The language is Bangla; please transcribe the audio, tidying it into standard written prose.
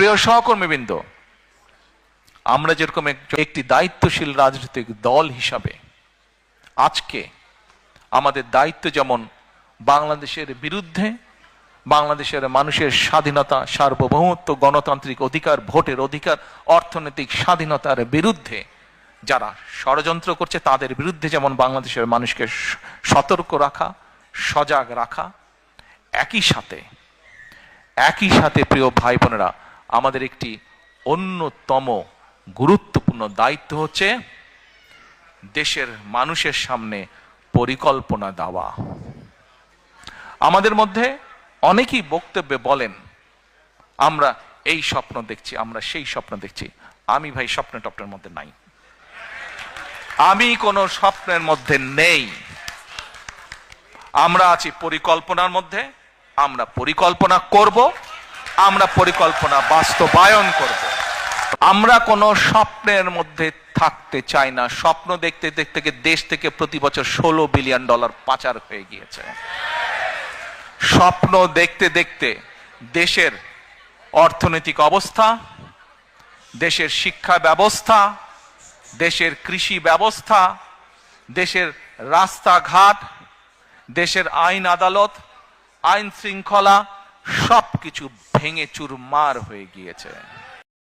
প্রিয় সহকর্মীবৃন্দ, আমরা যেরকম একটি দায়িত্বশীল রাজনৈতিক দল হিসাবে আজকে আমাদের দায়িত্ব যেমন বাংলাদেশের বিরুদ্ধে, বাংলাদেশের মানুষের স্বাধীনতা, সার্বভৌমত্ব, গণতান্ত্রিক অধিকার, ভোটের অধিকার, অর্থনৈতিক স্বাধীনতার বিরুদ্ধে যারা ষড়যন্ত্র করছে তাদের বিরুদ্ধে যেমন বাংলাদেশের মানুষকে সতর্ক রাখা, সজাগ রাখা, একই সাথে প্রিয় ভাই বোনেরা, আমাদের একটি অন্যতম গুরুত্বপূর্ণ দায়িত্ব হচ্ছে দেশের মানুষের সামনে পরিকল্পনা দেওয়া। আমাদের মধ্যে অনেকেই বক্তব্যে বলেন আমরা এই স্বপ্ন দেখছি, আমরা সেই স্বপ্ন দেখছি। আমি ভাই স্বপ্নের মধ্যে নাই, আমি কোনো স্বপ্নের মধ্যে নেই। আমরা আছি পরিকল্পনার মধ্যে। আমরা পরিকল্পনা করব, আমরা পরিকল্পনা বাস্তবায়ন করব। আমরা কোনো স্বপ্নের মধ্যে থাকতে চাই না। স্বপ্ন দেখতে দেখতে দেশ থেকে প্রতি বছর $16 বিলিয়ন পাচার হয়ে গিয়েছে। স্বপ্ন দেখতে দেখতে দেশের অর্থনৈতিক অবস্থা, দেশের শিক্ষা ব্যবস্থা, দেশের কৃষি ব্যবস্থা, দেশের রাস্তাঘাট, দেশের আইন আদালত, আইন শৃঙ্খলা সবকিছু ভেঙে চুরমার হয়ে গিয়েছে।